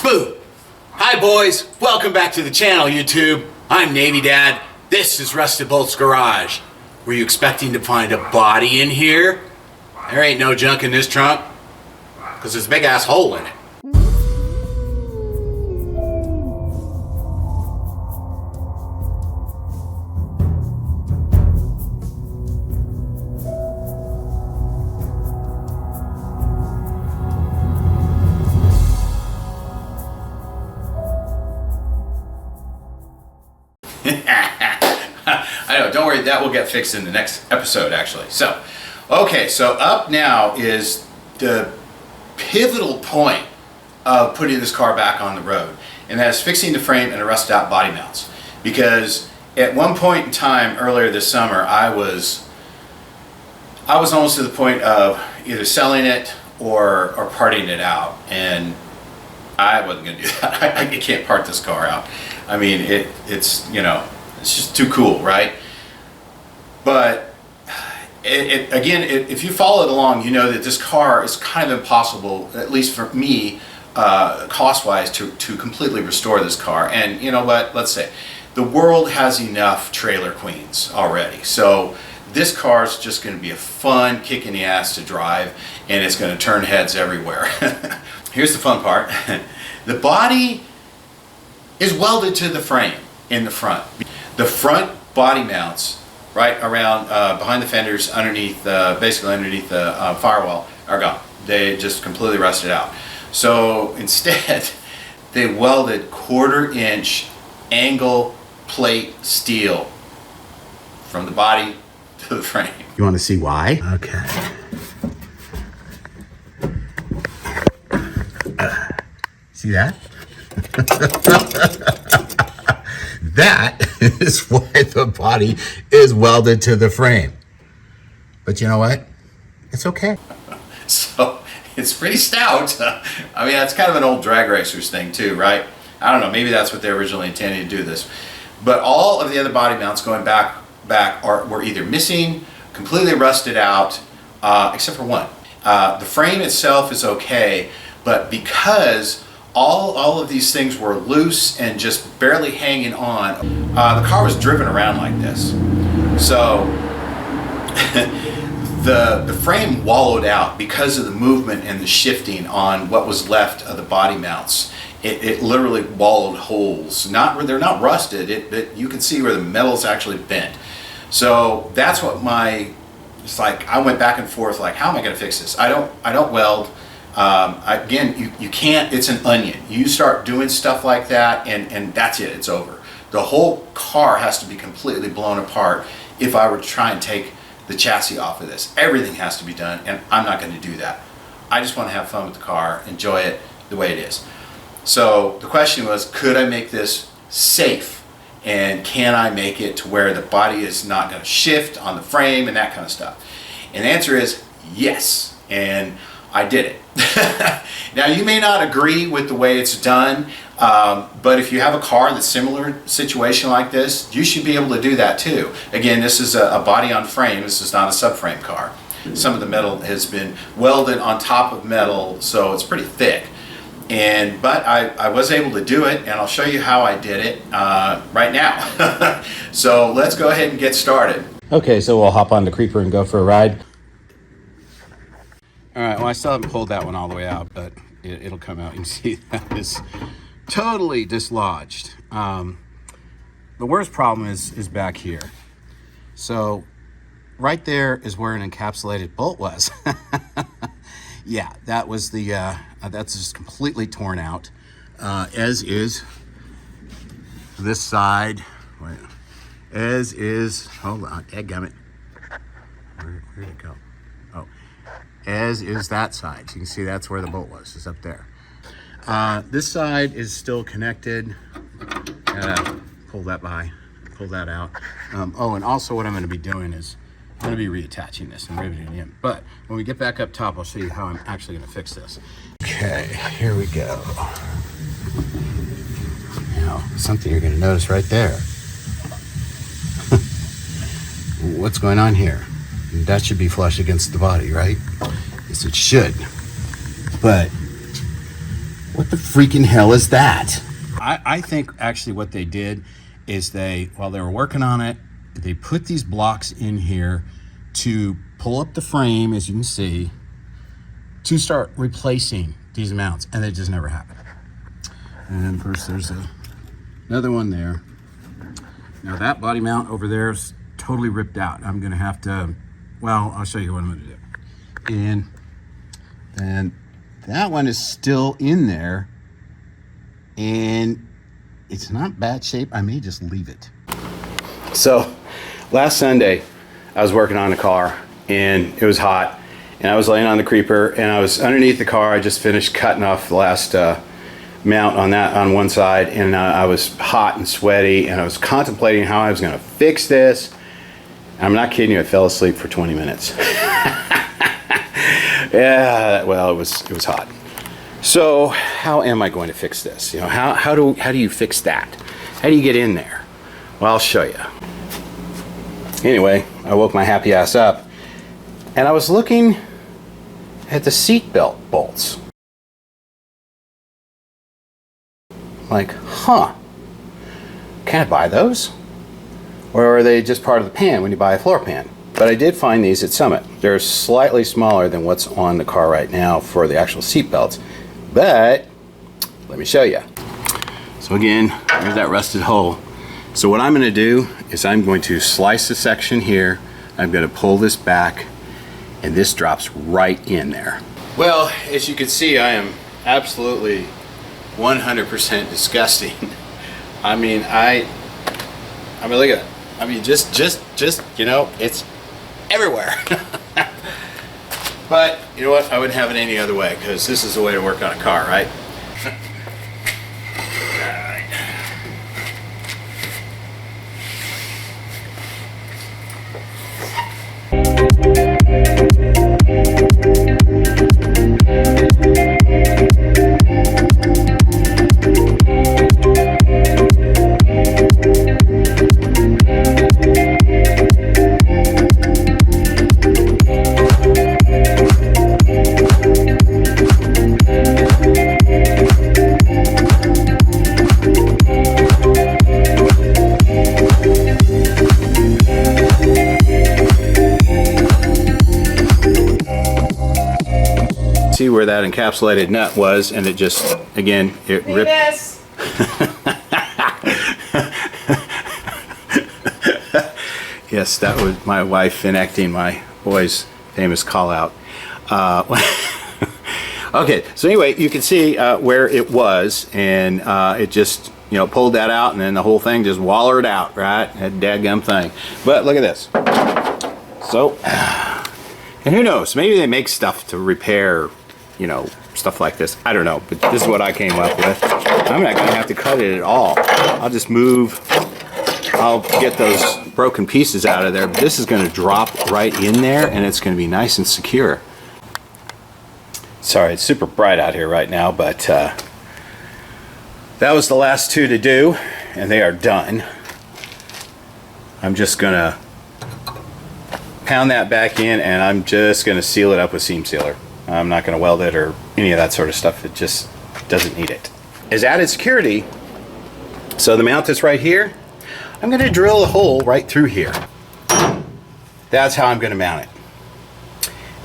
Boo! Hi boys, welcome back to the channel, YouTube. I'm Navy Dad. This is Rusted Bolt's Garage. Were you expecting to find a body in here? There ain't no junk in this trunk, because there's a big ass hole in it. I know, don't worry, that will get fixed in the next episode actually. So, okay, so up now is the pivotal point of putting this car back on the road, and that is fixing the frame and the rusted out body mounts. Because at one point in time earlier this summer, I was almost to the point of either selling it or parting it out, and I wasn't going to do that. I can't part this car out. I mean, it's you know, it's just too cool, right? But again, if you follow it along, you know that this car is kind of impossible, at least for me, cost-wise, to completely restore this car. And you know what? Let's say the world has enough trailer queens already. So this car is just going to be a fun kick in the ass to drive, and it's going to turn heads everywhere. Here's the fun part. The body is welded to the frame in the front. The front body mounts right around behind the fenders, underneath basically underneath the firewall, are gone. They just completely rusted out. So instead, they welded 1/4 inch angle plate steel from the body to the frame. You want to see why? Okay. See that? That is why the body is welded to the frame. But you know what? It's okay. So it's pretty stout. I mean, that's kind of an old drag racers thing too, right? I don't know, maybe that's what they originally intended to do this. But all of the other body mounts going back were either missing, completely rusted out, except for one. The frame itself is okay, but because all of these things were loose and just barely hanging on, the car was driven around like this. So the frame wallowed out because of the movement and the shifting on what was left of the body mounts. It literally wallowed holes. They're not rusted, but you can see where the metal's actually bent. So that's what it's like. I went back and forth like, how am I going to fix this? I don't weld. Again, you can't. It's an onion. You start doing stuff like that, and that's it. It's over. The whole car has to be completely blown apart if I were to try and take the chassis off of this. Everything has to be done, and I'm not going to do that. I just want to have fun with the car, enjoy it the way it is. So the question was, could I make this safe? And can I make it to where the body is not going to shift on the frame and that kind of stuff? And the answer is yes. And I did it. Now, you may not agree with the way it's done, but if you have a car that's similar situation like this, you should be able to do that too. Again, this is a body on frame. This is not a subframe car. Some of the metal has been welded on top of metal, so it's pretty thick. But I was able to do it, and I'll show you how I did it right now. So let's go ahead and get started. Okay, so we'll hop on the creeper and go for a ride. All right, well, I still haven't pulled that one all the way out, but it'll come out. You can see that is totally dislodged. The worst problem is back here. So right there is where an encapsulated bolt was. Yeah, that was that's just completely torn out, as is this side. Wait, as is, hold on, dadgummit. Where did it go? Oh, as is that side. So you can see that's where the bolt was, is up there. This side is still connected. Gotta pull that out. Oh, and also what I'm going to be doing is I'm going to be reattaching this and riveting it in. But when we get back up top, I'll show you how I'm actually going to fix this. Okay, here we go. Now, something you're going to notice right there. What's going on here? That should be flush against the body, right? Yes, it should. But What the freaking hell is that? I think actually what they did is while they were working on it, they put these blocks in here to pull up the frame, as you can see, to start replacing these mounts, and it just never happened. And of course there's another one there. Now that body mount over there is totally ripped out. I'm gonna have to, well, I'll show you what I'm gonna do. And then that one is still in there, and it's not bad shape. I may just leave it. So last Sunday, I was working on the car, and it was hot, and I was laying on the creeper, and I was underneath the car. I just finished cutting off the last mount on one side, and I was hot and sweaty, and I was contemplating how I was going to fix this. I'm not kidding you, I fell asleep for 20 minutes. Yeah, well, it was hot. So how am I going to fix this? You know, how do you fix that? How do you get in there? Well, I'll show you. Anyway, I woke my happy ass up, and I was looking at the seat belt bolts. Like, huh, can I buy those? Or are they just part of the pan when you buy a floor pan? But I did find these at Summit. They're slightly smaller than what's on the car right now for the actual seat belts. But let me show you. So again, there's that rusted hole. So what I'm going to do is I'm going to slice a section here. I'm going to pull this back, and this drops right in there. Well, as you can see, I am absolutely 100% disgusting. I mean, look at it. I mean, just, you know, it's everywhere. But you know what? I wouldn't have it any other way, because this is the way to work on a car, right? See where that encapsulated nut was, and it just, again, it ripped. Yes, that was my wife enacting my boy's famous call out. Okay, so anyway, you can see where it was, and it just, you know, pulled that out, and then the whole thing just wallered out, right? That dadgum thing. But look at this. So, and who knows, maybe they make stuff to repair, you know, stuff like this. I don't know, but this is what I came up with. I'm not gonna have to cut it at all. I'll just move, I'll get those broken pieces out of there. But this is gonna drop right in there, and it's gonna be nice and secure. Sorry, it's super bright out here right now, but that was the last two to do, and they are done. I'm just gonna pound that back in, and I'm just gonna seal it up with seam sealer. I'm not going to weld it or any of that sort of stuff. It just doesn't need it. As added security, so the mount that's right here, I'm going to drill a hole right through here. That's how I'm going to mount it.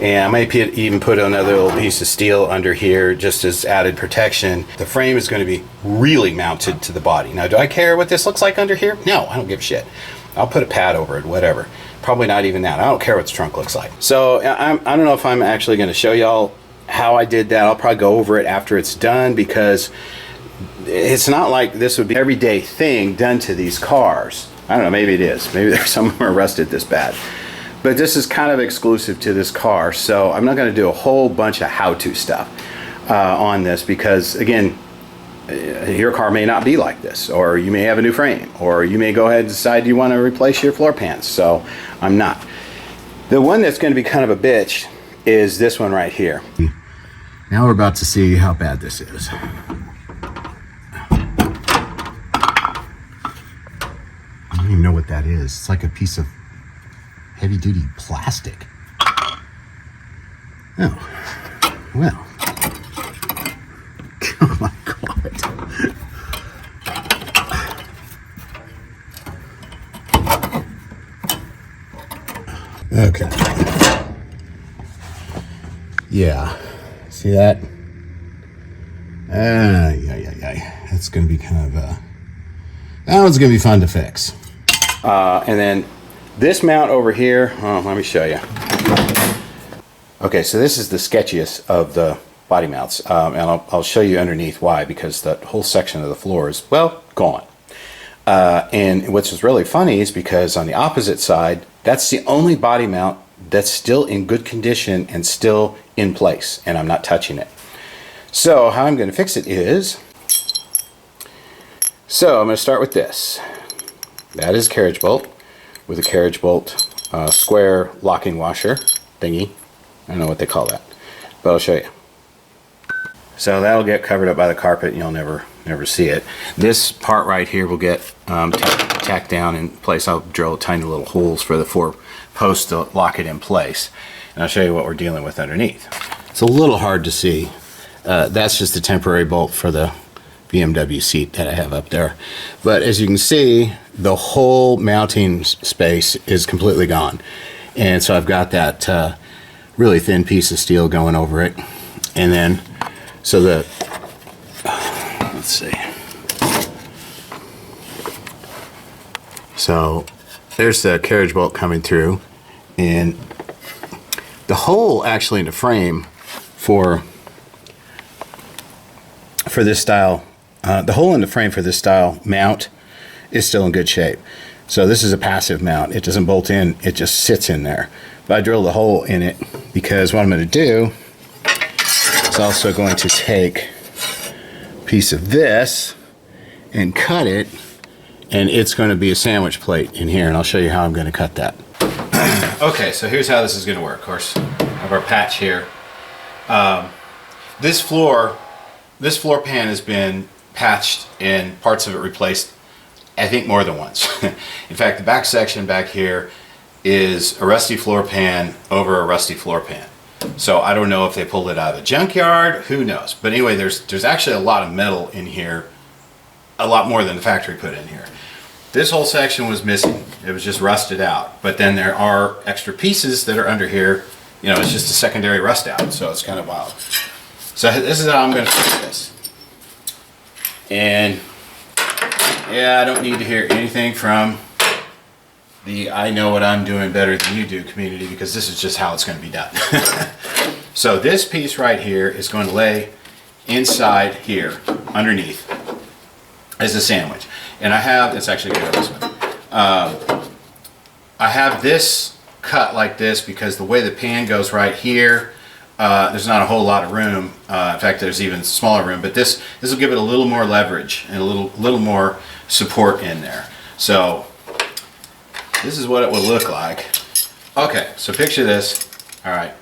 And I might even put another little piece of steel under here just as added protection. The frame is going to be really mounted to the body. Now, do I care what this looks like under here? No, I don't give a shit. I'll put a pad over it, whatever. Probably not even that. I don't care what the trunk looks like. So I don't know if I'm actually going to show y'all how I did that. I'll probably go over it after it's done, because it's not like this would be an everyday thing done to these cars. I don't know, maybe it is. Maybe there's some of them are rusted this bad. But this is kind of exclusive to this car, so I'm not going to do a whole bunch of how-to stuff on this, because again, your car may not be like this, or you may have a new frame, or you may go ahead and decide you want to replace your floor pans. So I'm not. The one that's going to be kind of a bitch is this one right here. Now we're about to see how bad this is. I don't even know what that is. It's like a piece of heavy duty plastic. Oh, well. Oh my God. Okay. Yeah. See that? Yeah. That's going to be kind of that one's going to be fun to fix. And then this mount over here, let me show you. Okay, so this is the sketchiest of the body mounts, and I'll show you underneath why, because that whole section of the floor is, well, gone. And what's really funny is because on the opposite side, that's the only body mount that's still in good condition and still in place, and I'm not touching it. So how I'm going to fix it is, so I'm going to start with this. That is carriage bolt with a carriage bolt square locking washer thingy. I don't know what they call that, but I'll show you. So that'll get covered up by the carpet and you'll never see it. This part right here will get tacked down in place. I'll drill tiny little holes for the 4 posts to lock it in place. And I'll show you what we're dealing with underneath. It's a little hard to see. That's just a temporary bolt for the BMW seat that I have up there. But as you can see, the whole mounting space is completely gone. And so I've got that really thin piece of steel going over it. And then, so let's see. So there's the carriage bolt coming through, and the hole actually in the frame for this style, the hole in the frame for this style mount is still in good shape. So this is a passive mount. It doesn't bolt in, it just sits in there. But I drilled a hole in it because what I'm going to do is also going to take a piece of this and cut it, and it's going to be a sandwich plate in here, and I'll show you how I'm going to cut that. Okay, so here's how this is going to work. Of course, I have our patch here. This floor pan has been patched and parts of it replaced, I think, more than once. In fact, the back section back here is a rusty floor pan over a rusty floor pan. So I don't know if they pulled it out of the junkyard, who knows. But anyway, there's actually a lot of metal in here, a lot more than the factory put in here. This whole section was missing. It was just rusted out. But then there are extra pieces that are under here. You know, it's just a secondary rust out, so it's kind of wild. So this is how I'm going to fix this. And yeah, I don't need to hear anything from the I know what I'm doing better than you do community, because this is just how it's going to be done. So this piece right here is going to lay inside here underneath as a sandwich. And I have, it's actually good this one. I have this cut like this because the way the pan goes right here, there's not a whole lot of room. In fact, there's even smaller room, but this will give it a little more leverage and a little more support in there. So this is what it would look like. Okay, so picture this. All right.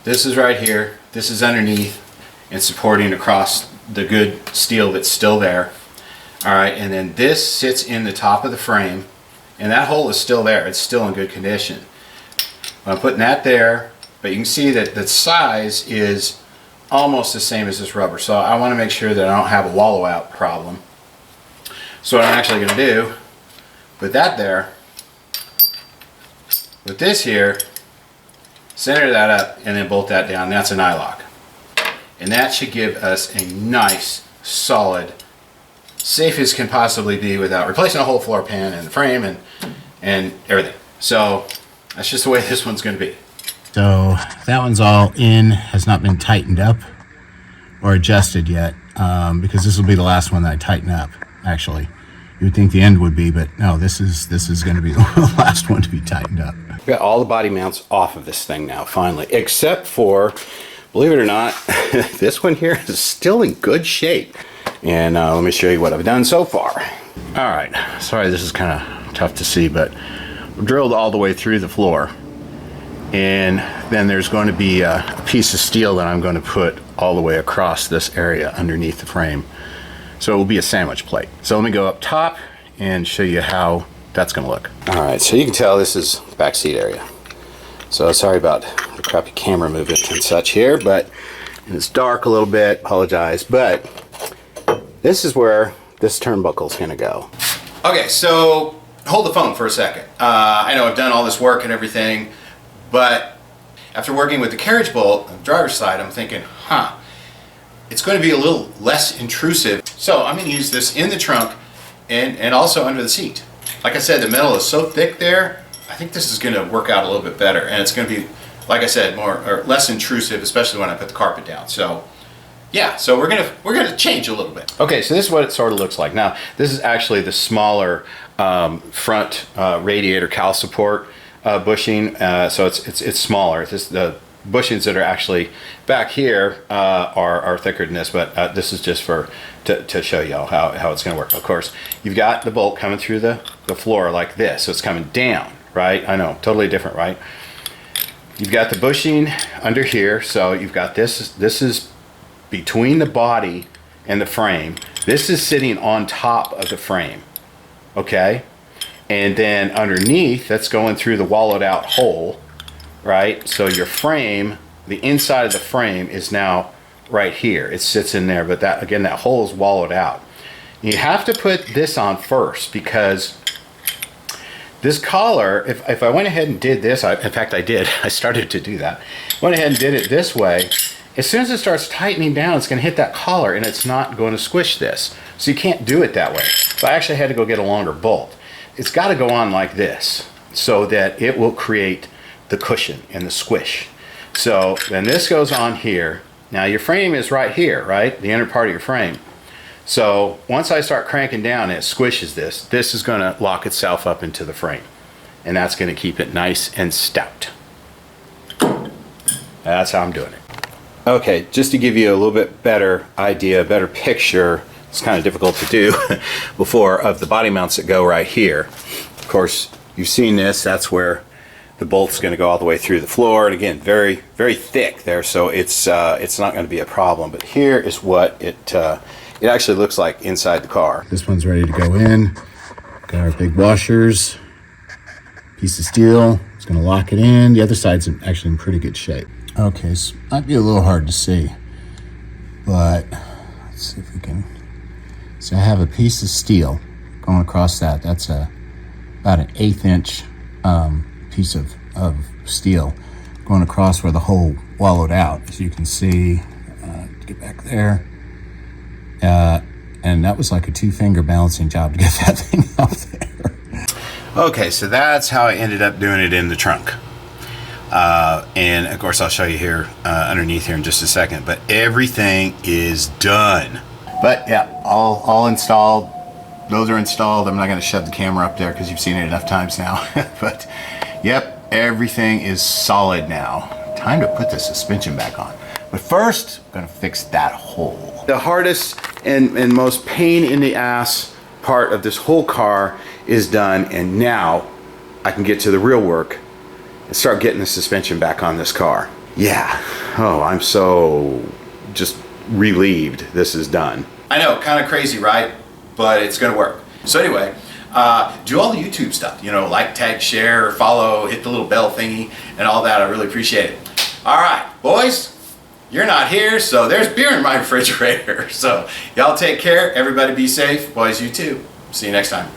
This is right here. This is underneath and supporting across the good steel that's still there. All right, and then this sits in the top of the frame, and that hole is still there. It's still in good condition. I'm putting that there, but you can see that the size is almost the same as this rubber. So I want to make sure that I don't have a wallow out problem. So what I'm actually going to do, put that there, with this here, center that up, and then bolt that down. That's an eye lock. And that should give us a nice, solid, safe as can possibly be without replacing a whole floor pan and the frame and everything. So that's just the way this one's going to be. So that one's all in, has not been tightened up or adjusted yet, because this will be the last one that I tighten up, actually. You would think the end would be, but no, this is going to be the last one to be tightened up. I've got all the body mounts off of this thing now, finally, except for, believe it or not, this one here is still in good shape. And let me show you what I've done so far. All right, sorry this is kind of tough to see, but I've drilled all the way through the floor. And then there's going to be a piece of steel that I'm going to put all the way across this area underneath the frame. So it will be a sandwich plate. So let me go up top and show you how that's going to look. All right, so you can tell this is back seat area. So sorry about the crappy camera movement and such here, but And it's dark a little bit, apologize, but this is where this turnbuckle is gonna go. Okay, so hold the phone for a second. I know I've done all this work and everything, but after working with the carriage bolt on the driver's side, I'm thinking, it's going to be a little less intrusive. So I'm going to use this in the trunk and also under the seat. Like I said, the metal is so thick there, I think this is going to work out a little bit better. And it's going to be, like I said, more or less intrusive, especially when I put the carpet down. So yeah, so we're gonna change a little bit. Okay, so this is what it sort of looks like. Now, this is actually the smaller front radiator cowl support bushing. So it's smaller. The bushings that are actually back here are thicker than this, but this is just to show y'all how it's gonna work. Of course, you've got the bolt coming through the floor like this, so it's coming down, right? I know, totally different, right? You've got the bushing under here, so you've got this is between the body and the frame. This is sitting on top of the frame, okay? And then underneath, that's going through the wallowed out hole, right? So your frame, the inside of the frame is now right here. It sits in there, but that, again, that hole is wallowed out. You have to put this on first because this collar, if I went ahead and did this, in fact I did, I started to do that. Went ahead and did it this way. As soon as it starts tightening down, it's going to hit that collar and it's not going to squish this. So you can't do it that way. So I actually had to go get a longer bolt. It's got to go on like this so that it will create the cushion and the squish. So then this goes on here. Now your frame is right here, right? The inner part of your frame. So once I start cranking down and it squishes this, this is going to lock itself up into the frame. And that's going to keep it nice and stout. That's how I'm doing it. Okay, just to give you a little bit better idea, a better picture, it's kind of difficult to do before, of the body mounts that go right here. Of course, you've seen this, that's where the bolt's going to go all the way through the floor. And again, very, very thick there, so it's not going to be a problem. But here is what it actually looks like inside the car. This one's ready to go in. Got our big washers, piece of steel. It's going to lock it in. The other side's actually in pretty good shape. Okay, so might be a little hard to see, but let's see if we can. So I have a piece of steel going across that. That's about an 1/8 inch piece of steel going across where the hole wallowed out. As you can see, get back there. And that was like a 2-finger balancing job to get that thing out there. Okay, so that's how I ended up doing it in the trunk. And of course I'll show you here underneath here in just a second, but everything is done. But yeah, all installed. Those are installed. I'm not going to shove the camera up there because you've seen it enough times now. But yep, everything is solid now. Time to put the suspension back on. But first, I'm going to fix that hole. The hardest and most pain in the ass part of this whole car is done, and now I can get to the real work and start getting the suspension back on this car. Yeah, oh, I'm so just relieved this is done. I know, kind of crazy, right? But it's gonna work. So anyway, do all the YouTube stuff, you know, like, tag, share, follow, hit the little bell thingy and all that. I really appreciate it. All right, boys, you're not here, so there's beer in my refrigerator. So y'all take care, everybody be safe. Boys, you too. See you next time.